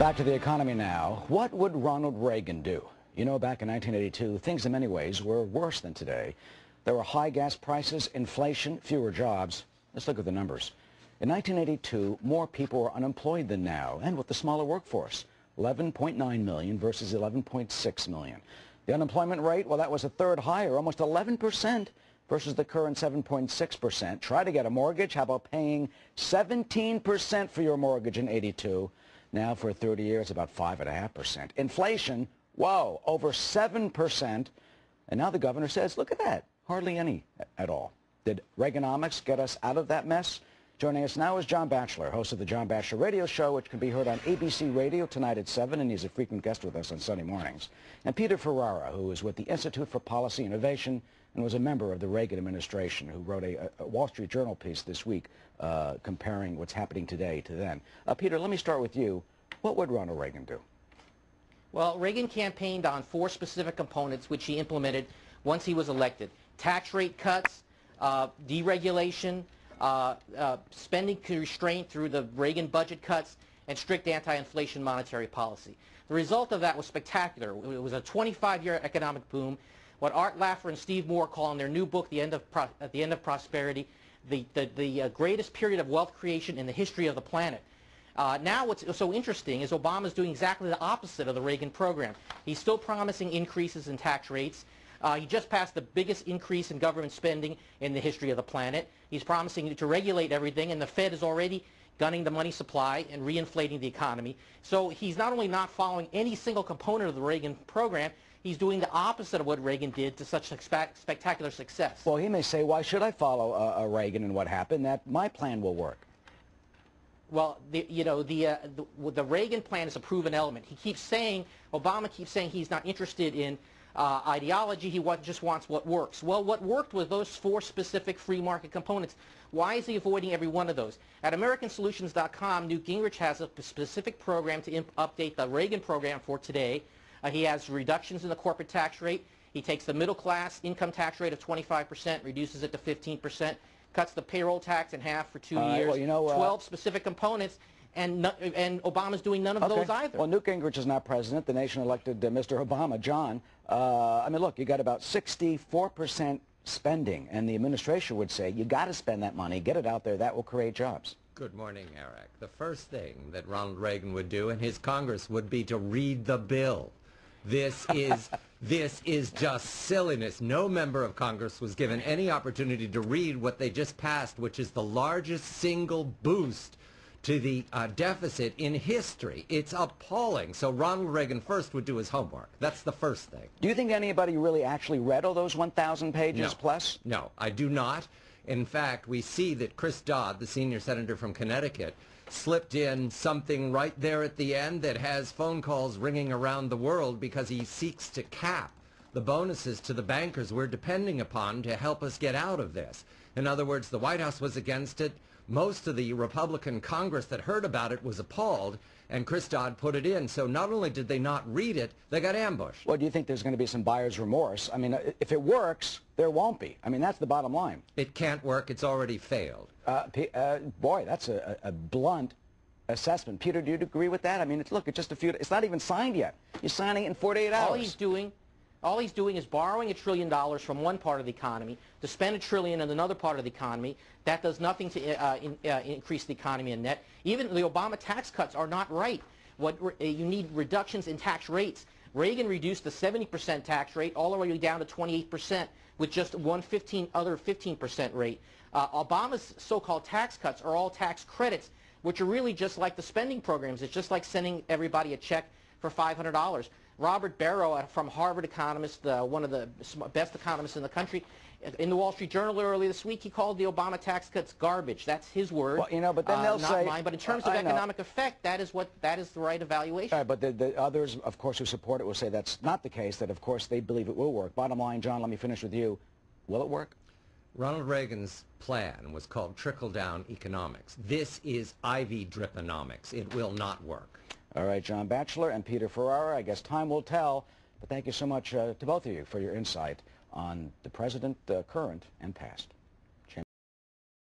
Back to the economy now. What would Ronald Reagan do? You know, back in 1982, things in many ways were worse than today. There were high gas prices, inflation, fewer jobs. Let's look at the numbers. In 1982, more people were unemployed than now, and with the smaller workforce, 11.9 million versus 11.6 million. The unemployment rate, well, that was a third higher, almost 11% versus the current 7.6%. Try to get a mortgage. How about paying 17% for your mortgage in 82? Now for 30 years, about 5.5%. Inflation, whoa, over 7%. And now the governor says, look at that, hardly any at all. Did Reaganomics get us out of that mess? Joining us now is John Batchelor, host of the John Batchelor Radio Show, which can be heard on ABC Radio tonight at 7, and he's a frequent guest with us on Sunday mornings. And Peter Ferrara, who is with the Institute for Policy Innovation and was a member of the Reagan administration, who wrote a Wall Street Journal piece this week comparing what's happening today to then. Peter, let me start with you. What would Ronald Reagan do? Well, Reagan campaigned on 4 specific components which he implemented once he was elected. Tax rate cuts, deregulation, spending restraint through the Reagan budget cuts, and strict anti-inflation monetary policy. The result of that was spectacular. It was a 25-year economic boom. What Art Laffer and Steve Moore call in their new book, The End of Prosperity, the greatest period of wealth creation in the history of the planet. Now what's so interesting is Obama's doing exactly the opposite of the Reagan program. He's still promising increases in tax rates. He just passed the biggest increase in government spending in the history of the planet. He's promising to regulate everything, and the Fed is already gunning the money supply and reinflating the economy. So he's not only not following any single component of the Reagan program, he's doing the opposite of what Reagan did to such spectacular success. Well, he may say, why should I follow Reagan and what happened? That my plan will work. Well, the Reagan plan is a proven element. He keeps saying, Obama keeps saying he's not interested in ideology, he just wants what works. Well, what worked was those 4 specific free market components. Why is he avoiding every one of those? At AmericanSolutions.com, Newt Gingrich has a specific program to update the Reagan program for today. He has reductions in the corporate tax rate. He takes the middle class income tax rate of 25%, reduces it to 15%, cuts the payroll tax in half for 2 years, well, you know, 12 specific components. And Obama's doing none of those either. Well, Newt Gingrich is not president. The nation elected Mr. Obama. John, I mean, look, you got about 64% spending, and the administration would say, you got to spend that money, get it out there, that will create jobs. Good morning, Eric. The first thing that Ronald Reagan would do and his Congress would be to read the bill. This is just silliness. No member of Congress was given any opportunity to read what they just passed, which is the largest single boost to the deficit in history. It's appalling. So Ronald Reagan first would do his homework. That's the first thing. Do you think anybody really actually read all those 1,000 pages plus? No, I do not. In fact, we see that Chris Dodd, the senior senator from Connecticut, slipped in something right there at the end that has phone calls ringing around the world because he seeks to cap the bonuses to the bankers we're depending upon to help us get out of this. In other words, the White House was against it. Most of the Republican Congress that heard about it was appalled, and Chris Dodd put it in. So not only did they not read it, they got ambushed. Well, do you think there's going to be some buyer's remorse? I mean, if it works, there won't be. I mean, that's the bottom line. It can't work. It's already failed. Boy, that's a blunt assessment. Peter, do you agree with that? I mean, look, it's just a few. It's not even signed yet. You're signing it in 48 hours. All he's doing is borrowing $1 trillion from one part of the economy to spend $1 trillion in another part of the economy. That does nothing to increase the economy in net. Even the Obama tax cuts are not right. You need reductions in tax rates. Reagan reduced the 70% tax rate all the way down to 28% with just other 15% rate. Obama's so-called tax cuts are all tax credits, which are really just like the spending programs. It's just like sending everybody a check for $500. Robert Barrow, from Harvard economist, one of the best economists in the country, in the Wall Street Journal earlier this week, he called the Obama tax cuts garbage. That's his word. Well, you know, but then they'll not say, mine. But in terms of economic effect, that is the right evaluation. All right, but the others, of course, who support it will say that's not the case. That of course they believe it will work. Bottom line, John, let me finish with you. Will it work? Ronald Reagan's plan was called trickle-down economics. This is Ivy driponomics. It will not work. All right, John Batchelor and Peter Ferrara, I guess time will tell, but thank you so much to both of you for your insight on the president, current and past.